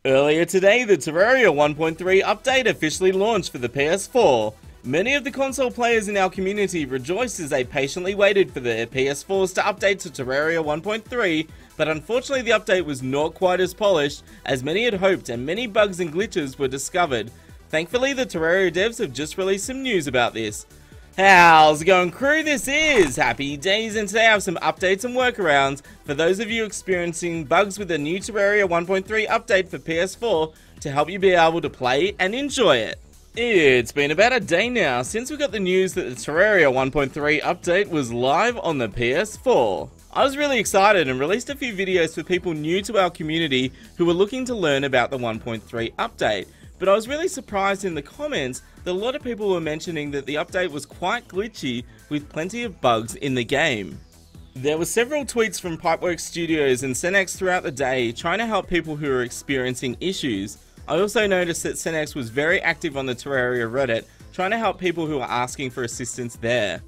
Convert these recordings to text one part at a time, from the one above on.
Earlier today, the Terraria 1.3 update officially launched for the PS4. Many of the console players in our community rejoiced as they patiently waited for their PS4s to update to Terraria 1.3, but unfortunately the update was not quite as polished as many had hoped and many bugs and glitches were discovered. Thankfully, the Terraria devs have just released some news about this. How's it going, crew? This is Happy Days, and today I have some updates and workarounds for those of you experiencing bugs with the new Terraria 1.3 update for PS4 to help you be able to play and enjoy it. It's been about a day now since we got the news that the Terraria 1.3 update was live on the PS4. I was really excited and released a few videos for people new to our community who were looking to learn about the 1.3 update. But I was really surprised in the comments that a lot of people were mentioning that the update was quite glitchy with plenty of bugs in the game. There were several tweets from Pipeworks Studios and Senex throughout the day trying to help people who are experiencing issues. I also noticed that Senex was very active on the Terraria Reddit trying to help people who are asking for assistance there.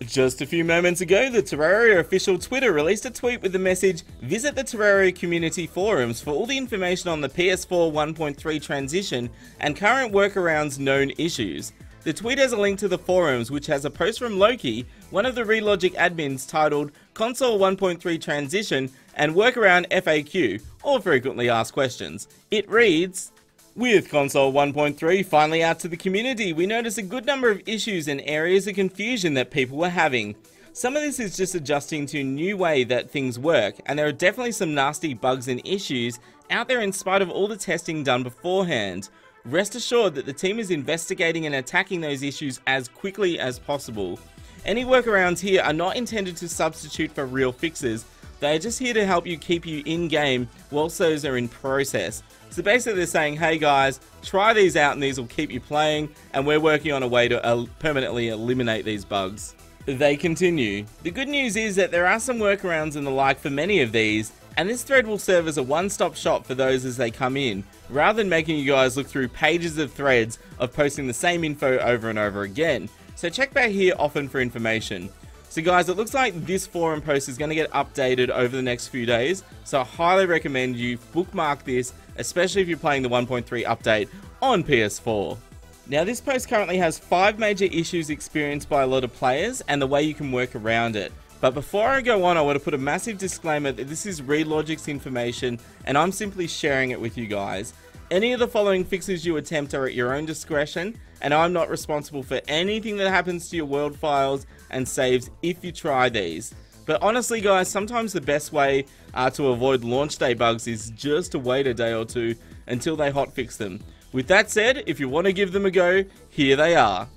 Just a few moments ago, the Terraria official Twitter released a tweet with the message, "Visit the Terraria community forums for all the information on the PS4 1.3 transition and current workarounds known issues." The tweet has a link to the forums, which has a post from Loki, one of the Relogic admins, titled Console 1.3 Transition and Workaround FAQ, or Frequently Asked Questions. It reads, "With Console 1.3 finally out to the community, we noticed a good number of issues and areas of confusion that people were having. Some of this is just adjusting to a new way that things work, and there are definitely some nasty bugs and issues out there in spite of all the testing done beforehand. Rest assured that the team is investigating and attacking those issues as quickly as possible. Any workarounds here are not intended to substitute for real fixes. They are just here to help you keep you in-game whilst those are in process." So basically they're saying, hey guys, try these out and these will keep you playing, and we're working on a way to permanently eliminate these bugs. They continue, "The good news is that there are some workarounds and the like for many of these, and this thread will serve as a one-stop shop for those as they come in, rather than making you guys look through pages of threads of posting the same info over and over again. So check back here often for information." So guys, it looks like this forum post is going to get updated over the next few days, so I highly recommend you bookmark this, especially if you're playing the 1.3 update on PS4. Now this post currently has 5 major issues experienced by a lot of players and the way you can work around it. But before I go on, I want to put a massive disclaimer that this is Relogic's information and I'm simply sharing it with you guys. Any of the following fixes you attempt are at your own discretion, and I'm not responsible for anything that happens to your world files and saves if you try these. But honestly guys, sometimes the best way to avoid launch day bugs is just to wait a day or two until they hotfix them. With that said, if you want to give them a go, here they are.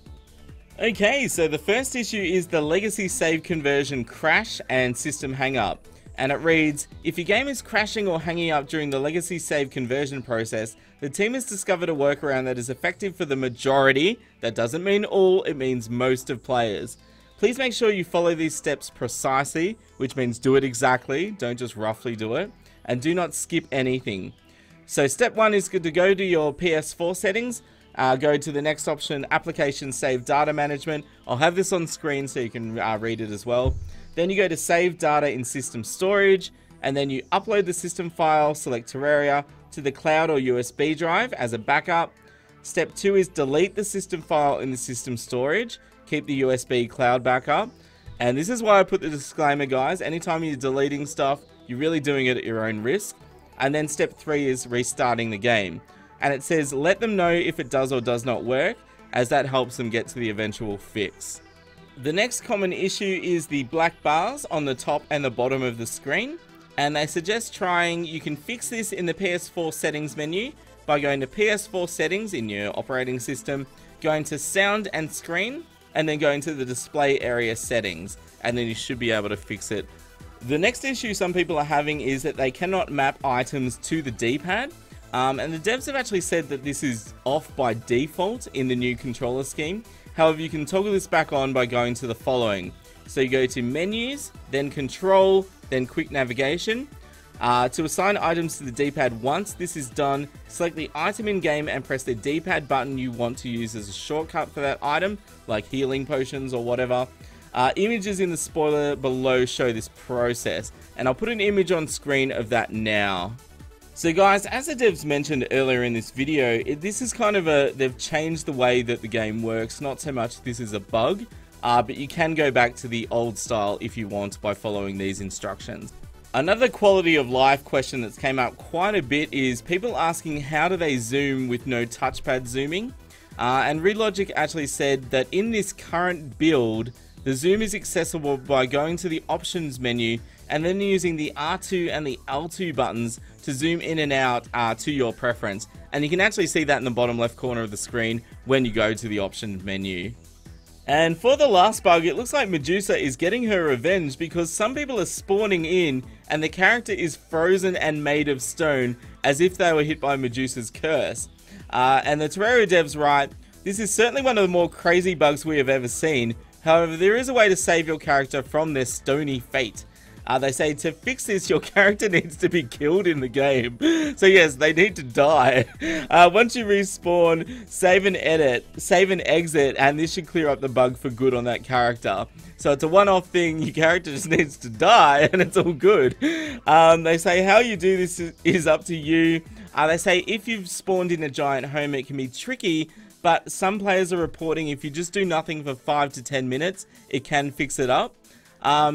Okay, so the first issue is the legacy save conversion crash and system hang up. And it reads, "If your game is crashing or hanging up during the legacy save conversion process, the team has discovered a workaround that is effective for the majority, that doesn't mean all, it means most of players. Please make sure you follow these steps precisely, which means do it exactly, don't just roughly do it, and do not skip anything." So step 1 is to go to your PS4 settings, go to the next option, Application Save Data Management. I'll have this on screen so you can read it as well. Then you go to Save Data in System Storage, and then you upload the system file, select Terraria, to the cloud or USB drive as a backup. Step 2 is delete the system file in the system storage, keep the USB cloud backup. And this is why I put the disclaimer, guys, anytime you're deleting stuff, you're really doing it at your own risk. And then step 3 is restarting the game. And it says let them know if it does or does not work, as that helps them get to the eventual fix. The next common issue is the black bars on the top and the bottom of the screen, and they suggest trying, you can fix this in the PS4 settings menu by going to PS4 settings in your operating system, going to sound and screen, and then going to the display area settings, and then you should be able to fix it. The next issue some people are having is that they cannot map items to the D-pad, and the devs have actually said that this is off by default in the new controller scheme. However, you can toggle this back on by going to the following. So you go to Menus, then Control, then Quick Navigation. To assign items to the D-pad once this is done, select the item in game and press the D-pad button you want to use as a shortcut for that item, like healing potions or whatever. Images in the spoiler below show this process, and I'll put an image on screen of that now. So guys, as the devs mentioned earlier in this video, this is kind of they've changed the way that the game works. Not so much this is a bug, but you can go back to the old style if you want by following these instructions. Another quality of life question that's came up quite a bit is people asking how do they zoom with no touchpad zooming? And ReadLogic actually said that in this current build, the zoom is accessible by going to the options menu and then using the R2 and the L2 buttons to zoom in and out to your preference. And you can actually see that in the bottom left corner of the screen when you go to the options menu. And for the last bug, it looks like Medusa is getting her revenge because some people are spawning in and the character is frozen and made of stone as if they were hit by Medusa's Curse. And the Terraria devs write, "This is certainly one of the more crazy bugs we have ever seen. However, there is a way to save your character from their stony fate. They say to fix this, your character needs to be killed in the game." So yes, they need to die. Once you respawn, save and exit, and this should clear up the bug for good on that character. So it's a one-off thing, your character just needs to die, and it's all good. They say how you do this is up to you. They say if you've spawned in a giant home, it can be tricky, but some players are reporting if you just do nothing for 5 to 10 minutes, it can fix it up.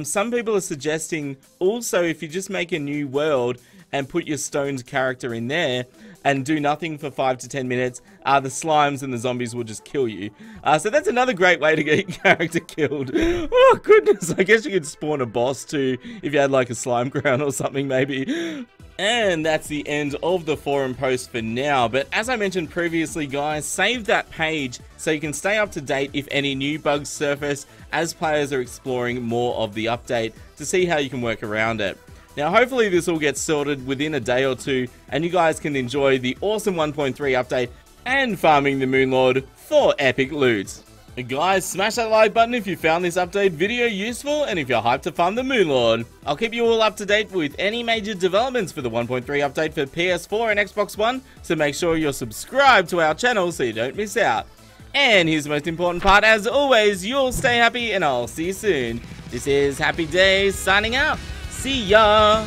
Some people are suggesting also if you just make a new world and put your stoned character in there and do nothing for 5 to 10 minutes, the slimes and the zombies will just kill you. So that's another great way to get your character killed. Oh goodness, I guess you could spawn a boss too if you had like a slime crown or something maybe. And that's the end of the forum post for now, but as I mentioned previously guys, save that page so you can stay up to date if any new bugs surface as players are exploring more of the update to see how you can work around it. Now hopefully this all gets sorted within a day or two and you guys can enjoy the awesome 1.3 update and farming the Moonlord for epic loot. Guys, smash that like button if you found this update video useful and if you're hyped to farm the Moonlord. I'll keep you all up to date with any major developments for the 1.3 update for PS4 and Xbox One, so make sure you're subscribed to our channel so you don't miss out. And here's the most important part, as always, you'll stay happy and I'll see you soon. This is Happy Days signing out. See ya!